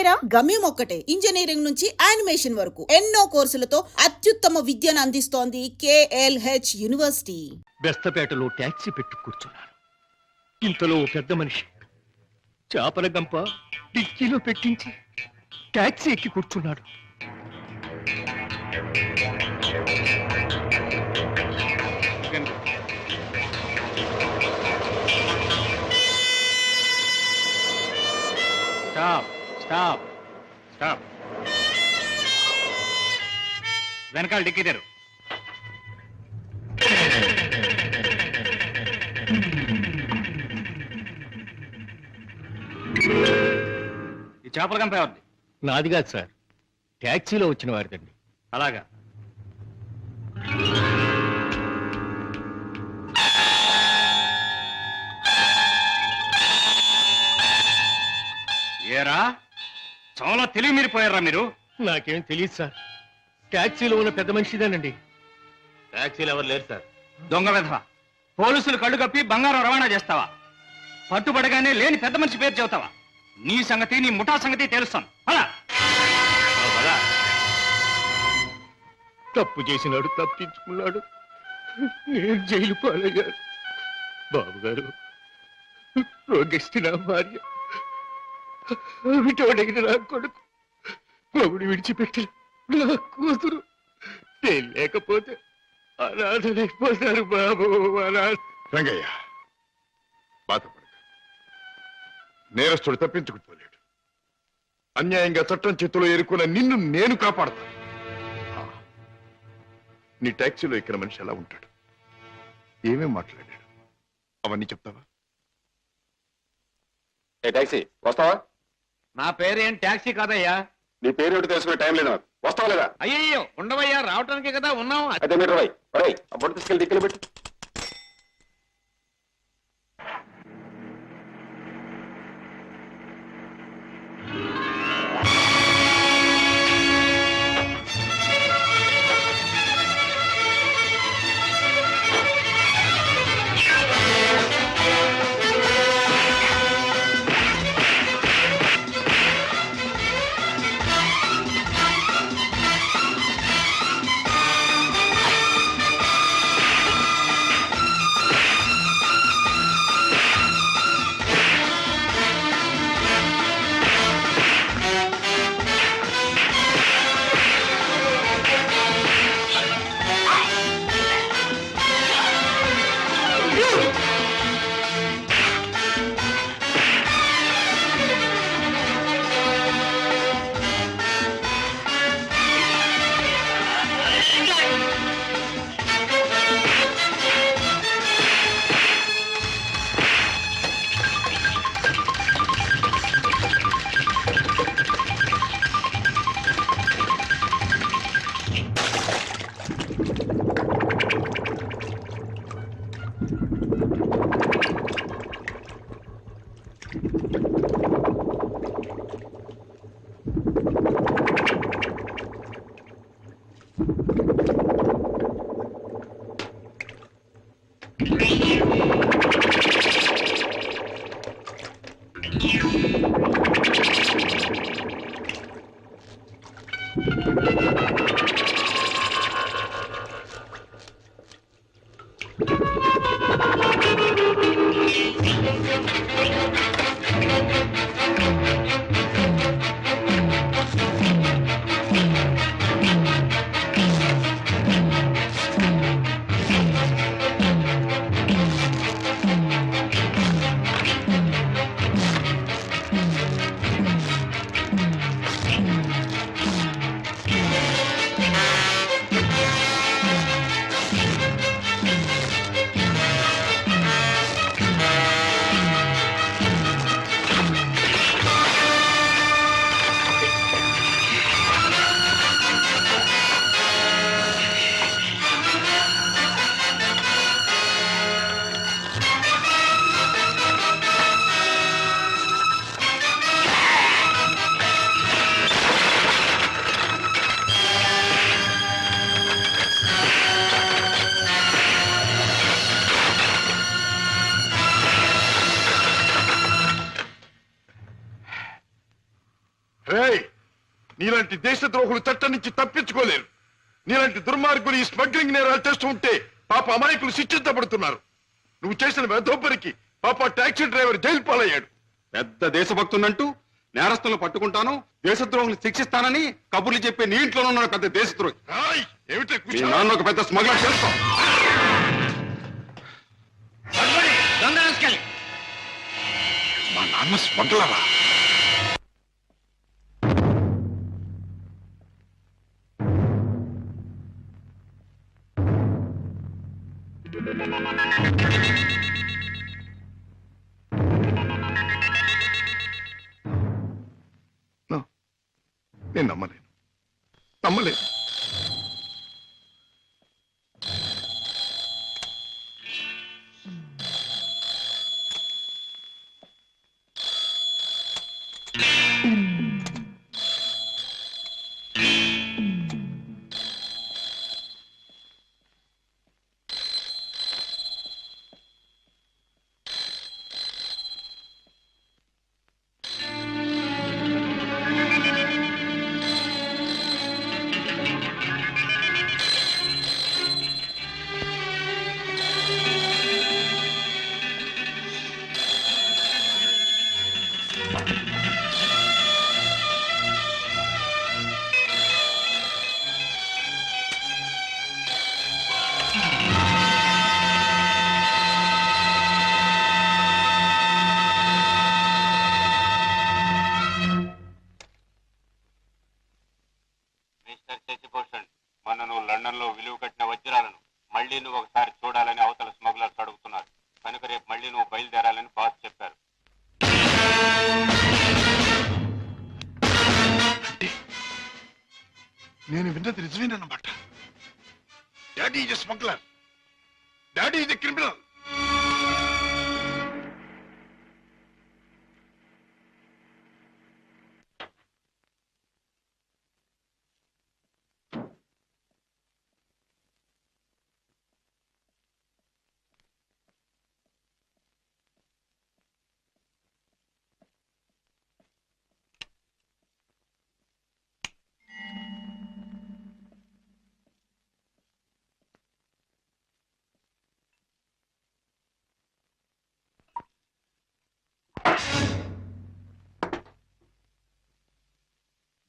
పేరా? గమ్యం ఒక్కటే, ఇంజనీరింగ్ నుంచి యానిమేషన్ వరకు ఎన్నో కోర్సులతో అత్యుత్తమ విద్యను అందిస్తోంది KLH యూనివర్సిటీ. బెస్తపేటలో ట్యాక్సీ పెట్టు కూర్చున్నాను. ఇంతలో పెద్ద మనిషి చేపల గంప డిక్కీలో పెట్టించి ట్యాక్సీ ఎక్కి కూర్చున్నాడు. Stop stop stop. వెనకాల డిక్కీ తెరు. ఈ చేపల గంప ఎవరిది? నాది కాదు సార్, ట్యాక్సీలో వచ్చిన వారిదండి. అలాగా? ఏరా, చాలా తెలివి మీరిపోయారా మీరు? నాకేం తెలియదు సార్, ట్యాక్సీలో ఉన్న పెద్ద మనిషిదేనండి. ట్యాక్సీలో ఎవరు లేరు సార్. దొంగ వెధవ, పోలీసులు కళ్ళు కప్పి బంగారం రవాణా చేస్తావా? పట్టుబడగానే లేని పెద్ద మనిషి పేరు చెబుతావా? నీ సంగతి, నీ ముఠా సంగతి తెలుస్తాను. అలా తప్పు చేసినాడు, తప్పించుకున్నాడు, నేను జైలు పాలయ్యాను. బాబుగారు, రోగిష్టి నా భార్య, విటోడైన నా కొడుకు, మొగుడు విడిచిపెట్టి నా కూతురు, నేను లేకపోతే అనాథలైపోతారు బాబు. రంగయ్య, బాధపడక. నేరస్తుడు తప్పించుకుపోలేడు. అన్యాయంగా చట్టం చేతిలో ఎరుకున్న నిన్ను నేను కాపాడతాను. నీ ట్యాక్సీలో ఎక్కిన మనిషి ఎలా ఉంటాడు, ఏమేం మాట్లాడాడు, అవన్నీ చెప్తావా? ఏ టాక్సీ, వస్తావా? నా పేరేం ట్యాక్సీ కాదయ్యా. నీ పేరు ఏమిటి తెలుసుకునే టైం లేదు నాకు. వస్తావా లేదా? అయ్యయ్యో, ఉండవయ్యా, రావటానికే కదా ఉన్నాం. అయితే మీరు ఆ బొట్టు తీసుకెళ్ళి దిక్కులు పెట్టి. రేయ్, నీలాంటి దేశద్రోహులు చట్టం నుంచి తప్పించుకోలేరు. నీలాంటి దుర్మార్గులు ఈ స్మగ్లింగ్ నేరాలు చేస్తూ ఉంటే పాప అమాయకులు శిక్షించబడుతున్నారు. నువ్వు చేసిన వెధోపరికి పాప టాక్సీ డ్రైవర్ జైలు పాలయ్యాడు. పెద్ద దేశభక్తునంటూ నేరస్తులను పట్టుకుంటాను, దేశద్రోహులు శిక్షిస్తానని కబుర్లు చెప్పే నీ ఇంట్లోనే ఉన్నాడు పెద్ద దేశద్రోహి. రాయ్, ఏమిటి మీ కుశలం? నాన్న ఒక పెద్ద స్మగ్లర్ చేస్తాం. మా నాన్న స్మగ్లరా? No. నేను నమ్మలేను. మిస్టర్ శశిభూషణ్, మొన్న నువ్వు లండన్ లో విలువ కట్టిన వజ్రాలను మళ్ళీ నువ్వు ఒకసారి చూడాలని అవతల స్మగ్లర్స్ అడుగుతున్నారు. కనుక రేపు మళ్ళీ నువ్వు బయలుదేరాలని బాస్ చెప్పారు. నేను విన్నది నిజమేనన్నమాట. Daddy is smuggler. Daddy is criminal.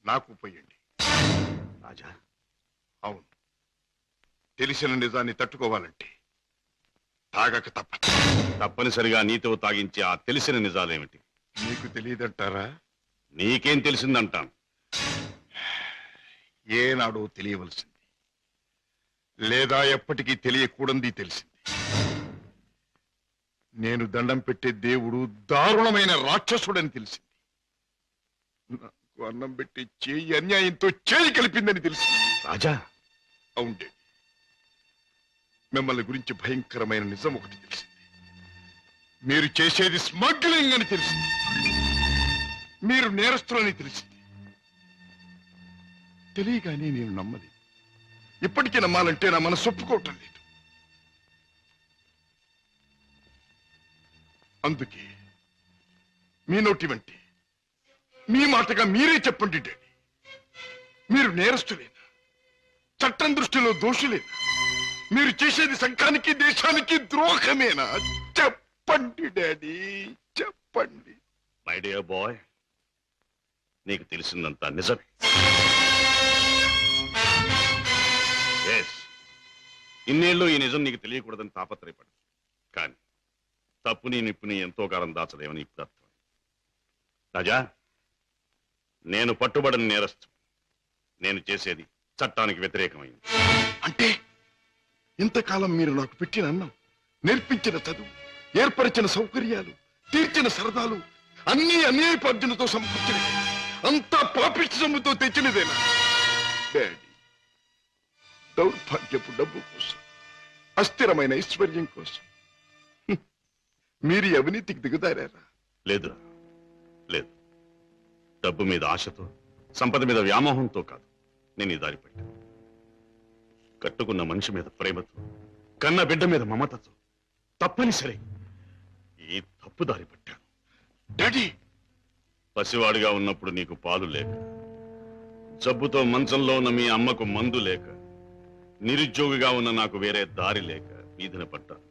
నాకు పోయండి. రాజా, అవును, తెలిసిన నిజాన్ని తట్టుకోవాలంటే తాగక తప్పదు. తప్పనిసరిగా నీతో తాగించే ఆ తెలిసిన నిజాలేమిటి? మీకు తెలియదంటారా? నీకేం తెలిసిందంటాను. ఏనాడో తెలియవలసింది, లేదా ఎప్పటికీ తెలియకూడంది తెలిసింది. నేను దండం పెట్టే దేవుడు దారుణమైన రాక్షసుడని తెలిసింది. నాకు అన్నం పెట్టి చేయి అన్యాయంతో చేయి కలిపిందని తెలిసింది. రాజా, అవుండే, మిమ్మల్ని గురించి భయంకరమైన నిజం ఒకటి తెలిసింది. మీరు చేసేది స్మగ్లింగ్ అని తెలిసింది. మీరు నేరస్తులని తెలిసింది. తెలియగానే నేను నమ్మలేదు. ఇప్పటికీ నమ్మాలంటే నా మనసు ఒప్పుకోవటం లేదు. అందుకే మీ నోటి వంటి మీ మాటగా మీరే చెప్పండి డాడీ, మీరు నేరస్తులేనా? చట్టం దృష్టిలో దోషులేనా? మీరు చేసేది సంఘానికి దేశానికి ద్రోహమేనా? చెప్పండి డాడీ, చెప్పండి. మై డియర్ బాయ్, నీకు తెలిసిందంతా నిజమే. ఎస్, ఇన్నేళ్ళు ఈ నిజం నీకు తెలియకూడదని తాపత్రయపడు. కానీ తప్పుని నిప్పుని ఎంతో కాలం దాచలేమని ఇప్పుడు అర్థం. రాజా, నేను పట్టుబడిన నేరస్తు. నేను చేసేది చట్టానికి వ్యతిరేకమైంది. అంటే ఇంతకాలం మీరు నాకు పెట్టిన అన్నం, నేర్పించిన చదువు, ఏర్పరిచిన సౌకర్యాలు, తీర్చిన సరదాలు అన్ని అన్యాయపార్జనతో సమకూర్చినవి, అంతా పాపిష్టి సొమ్ముతో తెచ్చినదేనా డాడీ? దౌర్భాగ్యపు డబ్బు కోసం, అస్థిరమైన ఐశ్వర్యం కోసం మీరు ఈ అవినీతికి దిగుదారా? లేదురా, లేదు. డబ్బు మీద ఆశతో, సంపద మీద వ్యామోహంతో కాదు నేను ఈ దారి పట్టాను. కట్టుకున్న మనిషి మీద ప్రేమతో, కన్న బిడ్డ మీద మమతతో తప్పనిసరి ఈ తప్పు దారి పట్టాను. డాడీ, పసివాడిగా ఉన్నప్పుడు నీకు పాలు లేక, జబ్బుతో మంచంలో ఉన్న మీ అమ్మకు మందు లేక, నిరుద్యోగిగా ఉన్న నాకు వేరే దారి లేక వీధిన పడ్డాను.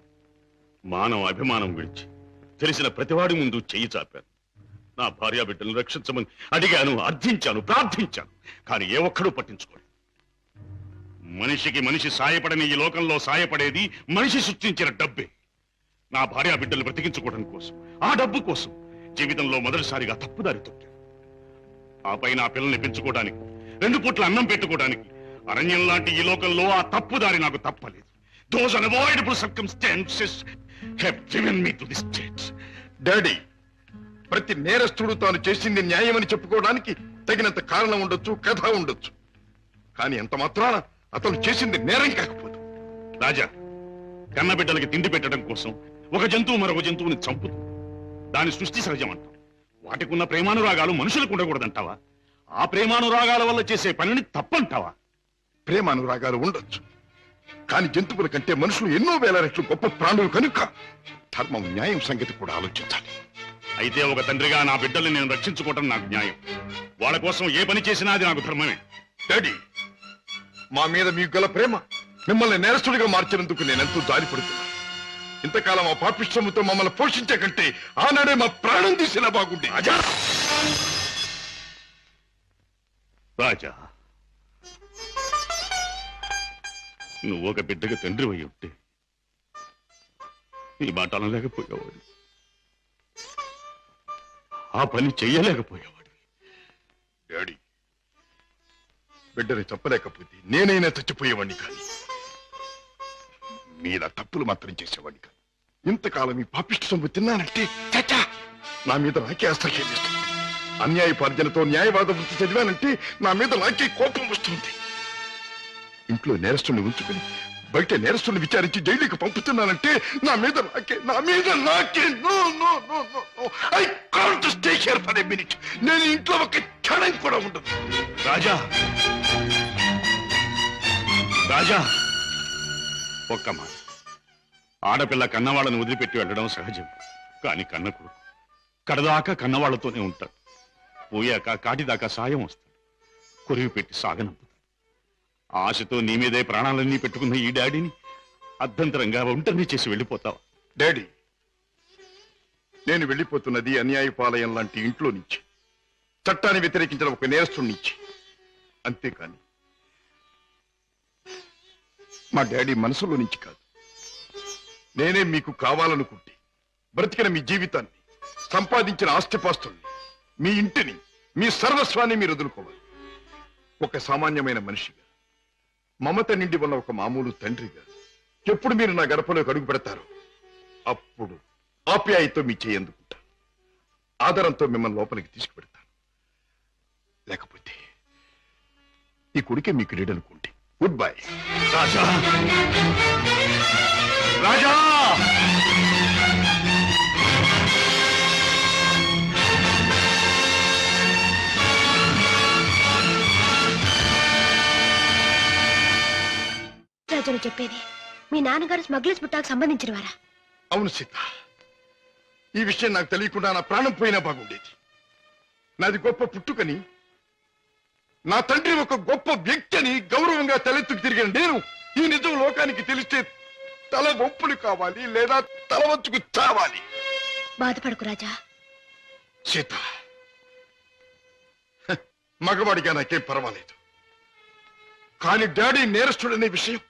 మానవ అభిమానం విడిచి తెలిసిన ప్రతివాడి ముందు చెయ్యి చాపాను. నా భార్యా బిడ్డలను రక్షించమని అడిగాను, అర్థించాను, ప్రార్థించాను. కానీ ఏ ఒక్కడూ పట్టించుకోలేదు. మనిషికి మనిషి సాయపడని ఈ లోకంలో సాయపడేది మనిషి సృష్టించిన డబ్బే. నా భార్యా బిడ్డలు బ్రతికించుకోవడం కోసం, ఆ డబ్బు కోసం జీవితంలో మొదటిసారిగా తప్పుదారి తొక్కాను. ఆపై నా పిల్లల్ని పెంచుకోవడానికి, 2 పూట్ల అన్నం పెట్టుకోవడానికి అరణ్యం లాంటి ఈ లోకంలో ఆ తప్పుదారి నాకు తప్పలేదు. Those unavoidable circumstances have driven me to this state. Daddy, ప్రతి నేరస్తుడు తాను చేసింది న్యాయమని చెప్పుకోవడానికి తగినంత కారణం ఉండొచ్చు, కథ ఉండొచ్చు. కానీ ఎంత మాత్రాన అతను చేసింది నేరం కాకపోదు. రాజా, కన్నబిడ్డలకి తిండి పెట్టడం కోసం ఒక జంతువు మరొక జంతువుని చంపుతుంది. దాని సృష్టి సహజం అంటాం. వాటికి ఉన్న ప్రేమానురాగాలు మనుషులకు ఉండకూడదంటావా? ఆ ప్రేమానురాగాల వల్ల చేసే పనిని తప్పంటావా? ప్రేమానురాగాలు ఉండొచ్చు, కానీ జంతువుల కంటే మనుషులు ఎన్నో వేల రెట్లు గొప్ప ప్రాణులు కనుక ధర్మం, న్యాయం సంగతి కూడా ఆలోచించాలి. అయితే ఒక తండ్రిగా నా బిడ్డల్ని నేను రక్షించుకోవటం నాకు న్యాయం. వాళ్ళ కోసం ఏ పని చేసినా అది నాకు ధర్మమే. డాడీ, మా మీద మీకు గల ప్రేమ మిమ్మల్ని నేరస్తుడిగా మార్చినందుకు నేనెంతో జాలిపడుతున్నాను. ఇంతకాలం ఆ పాపిష్టముతో మమ్మల్ని పోషించే కంటే ఆనాడే మా ప్రాణం తీసినా బాగుండే. రాజా, నువ్వు ఒక బిడ్డగా తండ్రి అయి ఉంటే ఈ మాట అనలేకపోయేవాడు, ఆ పని చెయ్యలేకపోయేవాడు. డాడీ, బిడ్డని చెప్పలేకపోతే నేనైనా చచ్చిపోయేవాడిని, కానీ మీలా తప్పులు మాత్రం చేసేవాడిని కాదు. ఇంతకాలం ఈ పాపిష్టి సొమ్ము తిన్నానంటే చచ్చా నా మీద నాకే అసహ్యం వేస్తుంది. అన్యాయపార్జనతో న్యాయవాద వృత్తి చదివానంటే నా మీద నాకే కోపం వస్తుంది. ఇంట్లో నేరస్తుని ఉంచుకుని బయట నేరస్తుని విచారించి జైలుకి పంపుతున్నానంటే నా మీద నాకే I can't stay here for a minute. నేను ఇంట్లో ఒక క్షణం కూడా ఉండదు. రాజా, రాజా, ఒక్క మాట. ఆడపిల్ల కన్నవాళ్ళని వదిలిపెట్టి వెళ్ళడం సహజం. కానీ కన్న కొడుకు కడదాకా కన్నవాళ్లతోనే ఉంటాడు. పోయాక కాటిదాకా సాయం వస్తాడు. కొరివి పెట్టి సాగనంపుతాడు. ఆశతో నీ మీదే ప్రాణాలన్నీ పెట్టుకున్న ఈ డాడీని అర్ధంతరంగా ఒంటరిని చేసి వెళ్ళిపోతావా? డాడీ, నేను వెళ్ళిపోతున్నది అన్యాయపాలయం లాంటి ఇంట్లో నుంచి, చట్టాన్ని వ్యతిరేకించిన ఒక నేరస్తుడి నుంచి. అంతేకాని మా డాడీ మనసులో నుంచి కాదు. నేనే మీకు కావాలనుకుంటే బ్రతికిన మీ జీవితాన్ని, సంపాదించిన ఆస్తిపాస్తుల్ని, మీ ఇంటిని, మీ సర్వస్వాన్ని మీరు వదులుకోవాలి. ఒక సామాన్యమైన మనిషిగా, మమత నిండి ఉన్న ఒక మామూలు తండ్రిగా ఎప్పుడు మీరు నా గడపలోకి అడుగు పెడతారో అప్పుడు ఆప్యాయతో మీ చేయందుకుంటాను. ఆదరంతో మిమ్మల్ని లోపలికి తీసుకుపెడతాను. లేకపోతే ఈ కొడుకే మీకు లీడనుకోండి. Good bye. రాజా, రాజా, రాజును చెప్పేది మీ నాన్నగారు స్మగ్లర్స్ బుట్టాకు సంబంధించిన వారా? అవును సీత, ఈ విషయం నాకు తెలియకుండా నా ప్రాణం పోయినా బాగుండేది. నాది గొప్ప పుట్టుకని, నా తండ్రి ఒక గొప్ప వ్యక్తి అని గౌరవంగా తలెత్తుకు తిరిగిన నేను ఈ నిజం లోకానికి తెలిస్తే తల వంపులు కావాలి, లేదా తల వంచుకు చావాలి. బాధపడకు రాజా. సీత, మగవాడిగా నాకేం పర్వాలేదు. కానీ డాడీ నేరస్తుడనే విషయం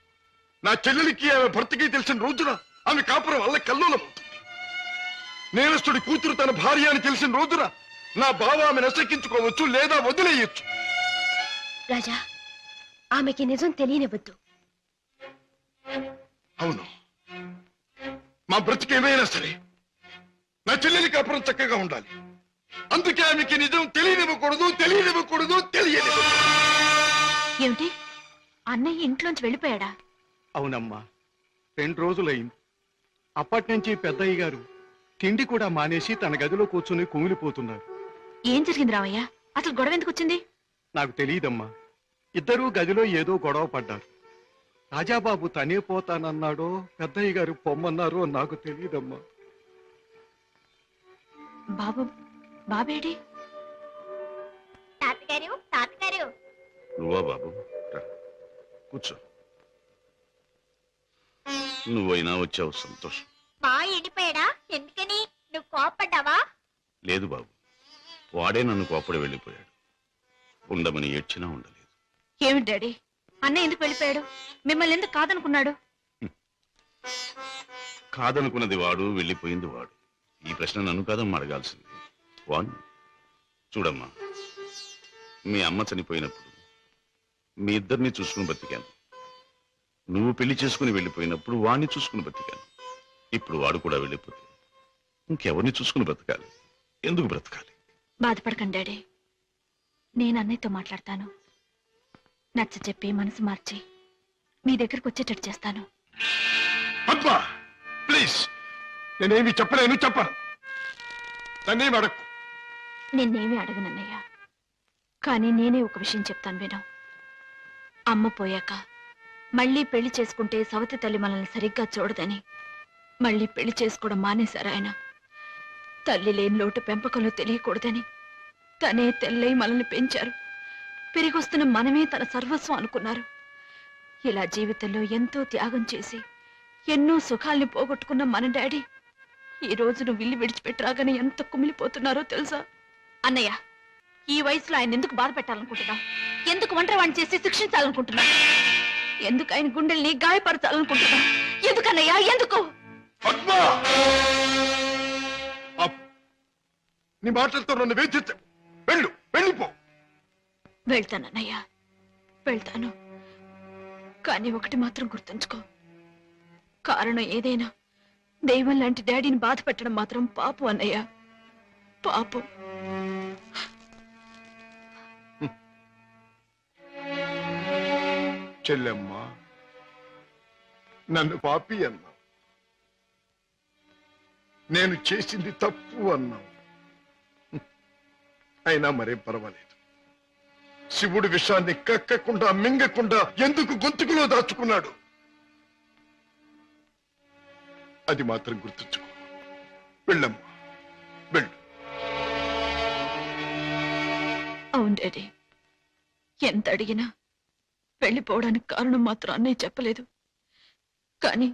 నా చెల్లెలికి, ఆమె భర్తకి తెలిసిన రోజున ఆమె కాపురం వల్ల కల్లోలమవుతుంది. నేరస్తుడి కూతురు తన భార్య అని తెలిసిన రోజున నా బావ ఆమెను నసెక్కించుకోవచ్చు, లేదా వదిలేయచ్చు. రాజా, ఆమెకి నిజం తెలియనివ్వద్దు. అవును, మా బ్రతికేమైనా సరే నా చెల్లెలి కాపురం చక్కగా ఉండాలి. అందుకే ఆమెకి నిజం తెలియనివ్వకూడదు. ఏమిటి, అన్నయ్య ఇంట్లోంచి వెళ్ళిపోయాడా? అవునమ్మా, 2 రోజులైంది. అప్పటి నుంచి పెద్దయ్య గారు తిండి కూడా మానేసి తన గదిలో కూర్చుని కుమిలిపోతున్నారు. ఏం జరిగింది రావయ్య? అసలు గొడవ ఎందుకు వచ్చింది? నాకు తెలియదమ్మా. ఇద్దరూ గదిలో ఏదో గొడవ పడ్డారు. రాజాబాబు తనే పోతానన్నాడో పెద్దయ్య గారు పొమ్మన్నారో నాకు తెలియదమ్మా. బాబేడి? గారు, తాతగారు. నువ్వా బాబు? రా, కూర్చో. నువ్వైనా వచ్చావు, సంతోషం. మా ఎండిపోయాడా? ఎందుకని? నువ్వు కోపడ్డావా? లేదు బాబు, వాడే నన్ను కోపడి వెళ్ళిపోయాడు. ఉండమని ఏడ్చినా ఉండలేదు. ఏమిటి డాడీ, అన్న ఎందుకు వెళ్ళిపోయాడు? మిమ్మల్ని ఎందుకు కాదనుకున్నాడు? కాదనుకున్నది వాడు, వెళ్ళిపోయింది వాడు. ఈ ప్రశ్న నన్ను కాదమ్మా అడగాల్సింది, వాణ్ణి. చూడమ్మా, మీ అమ్మ చనిపోయినప్పుడు మీ ఇద్దరిని చూసుకుని బతికాను. నువ్వు పెళ్లి చేసుకుని వెళ్ళిపోయినప్పుడు వాణ్ణి చూసుకుని బతికాను. ఇప్పుడు వాడు కూడా వెళ్ళిపోతే ఇంకెవరిని చూసుకుని బ్రతకాలి? ఎందుకు బ్రతకాలి? బాధపడకండి డాడీ, నేను అన్నయ్యతో మాట్లాడతాను. నచ్చ చెప్పి మనసు మార్చి మీ దగ్గరకు వచ్చేటట్టు చేస్తాను. పద్మ, ప్లీజ్, నేనేమి చెప్పలేను, చెప్పను. తన్నేమి అడక్కు. నిన్నేమీ అడగనన్నయ్య, కానీ నేనే ఒక విషయం చెప్తాను విను. అమ్మ పోయాక మళ్ళీ పెళ్లి చేసుకుంటే సవతి తల్లి మనల్ని సరిగ్గా చూడదని మళ్ళీ పెళ్లి చేసుకోవడం మానేశారు ఆయన. తల్లి లేని లోటు పెంపకంలో తెలియకూడదని తనే తెల్లై మనల్ని పెంచారు. పెరిగొస్తున్న మనమే తన సర్వస్వం అనుకున్నారు. ఇలా జీవితంలో ఎంతో త్యాగం చేసి ఎన్నో సుఖాల్ని పోగొట్టుకున్న మన డాడీ ఈ రోజు నువ్వు ఇల్లు విడిచిపెట్టరాగానే ఎంత కుమిలిపోతున్నారో తెలుసా? అన్నయ్య, ఈ వయసులో ఆయన ఎందుకు బాధ పెట్టాలనుకుంటున్నావు? ఎందుకు ఒంటరివాణ్ణి చేసి శిక్షించాలనుకుంటున్నావు? ఎందుకు ఆయన గుండెల్ని గాయపరచాలనుకుంటున్నావు? ఎందుకన్నయ్యా, ఎందుకు? పద్మ, నీ మాటలతో నన్ను వేధించకు. వెళ్ళిపో. వెళ్తానన్నయ్య, వెళ్తాను. కానీ ఒకటి మాత్రం గుర్తుంచుకో, కారణం ఏదైనా దైవం లాంటి డాడీని బాధ పెట్టడం మాత్రం పాపం అన్నయ్య, పాపం. చెల్లెమ్మ, నన్ను పాపి అన్నావు, నేను చేసింది తప్పు అన్నావు. అయినా మరేం పర్వాలేదు. శివుడు విషాన్ని కక్కకుండా మింగకుండా ఎందుకు గొంతుకులో దాచుకున్నాడు? అది మాత్రం గుర్తుంచుకో. వెళ్ళమ్మా, వెళ్ళు. అవును డాడీ, ఎంత అడిగినా వెళ్ళిపోవడానికి కారణం మాత్రం అన్నయ్య చెప్పలేదు. కానీ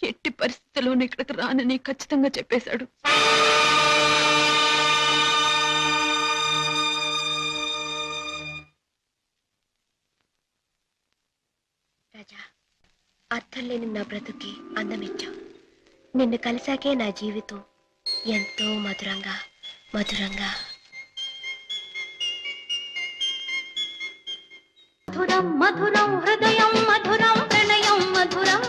ఎట్టి పరిస్థితుల్లోనూ ఇక్కడికి రానని ఖచ్చితంగా చెప్పేశాడు. రాజా, అర్థం లేని నా బ్రతుకి అందమిచ్చావు. నిన్ను కలిసాకే నా జీవితం ఎంతో మధురంగా మధురంగా. మధురం మధురం హృదయం మధురం ప్రణయం మధురం.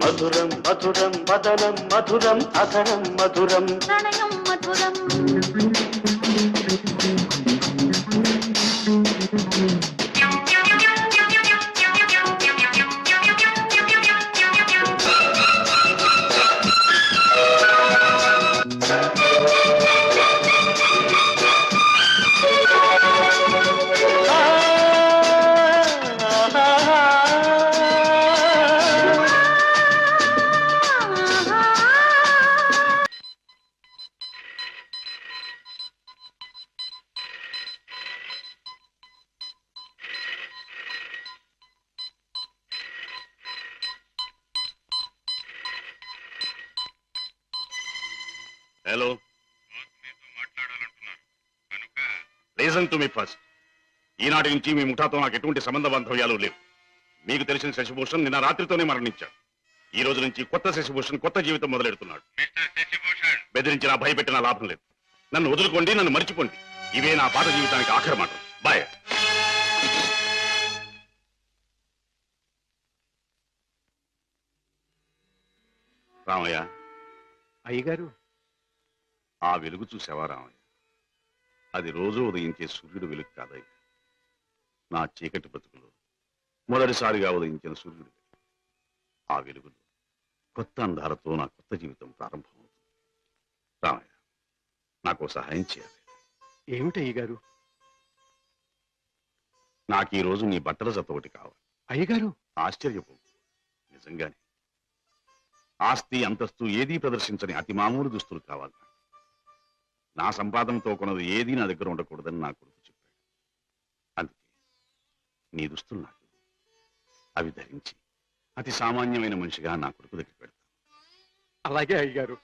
మధురం మధురం వదనం మధురం అధరం మధురం ప్రణయం మధురం. Hello, reason to me first. ఈనాటి నుంచి మీ ముఠాతో నాకు ఎటువంటి సంబంధ బాంధవ్యాలు లేవు. మీకు తెలిసిన శశిభూషణ్ నిన్న రాత్రితోనే మరణించాడు. ఈ రోజు నుంచి కొత్త శశిభూషణ్ కొత్త జీవితం మొదలెడుతున్నాడు. బెదిరించినా భయపెట్టినా లాభం లేదు. నన్ను వదులుకోండి, నన్ను మర్చిపోండి. ఇవే నా పాత జీవితానికి ఆఖరి మాట. బాయ్. రామయ్య, అయ్యగారు, ఆ వెలుగు చూసావా రామయ్య? అది రోజు ఉదయించే సూర్యుడు వెలుగు కాదయ్య. నా చీకటి బతుకులో మొదటిసారిగా ఉదయించిన సూర్యుడు. ఆ వెలుగులో కొత్త అందాలతో నా కొత్త జీవితం ప్రారంభమవుతుంది. రామయ్య, నాకు సహాయం చేయాలి. ఏమిటయ్యగారు? నాకు ఈ రోజు నీ బట్టల జత ఒకటి కావాలి. అయ్యగారు, ఆశ్చర్యపో, నిజంగానే. ఆస్తి అంతస్తు ఏదీ ప్రదర్శించని అతి మామూలు దుస్తులు కావాలి. నా సంపాదనతో కొన్నది ఏదీ నా దగ్గర ఉండకూడదని నా కొడుకు చెప్పాడు. అందుకే నీ దుస్తులు నాకు అవి ధరించి అతి సామాన్యమైన మనిషిగా నా కొడుకు దగ్గర పెడతాను. అలాగే అయ్యగారు.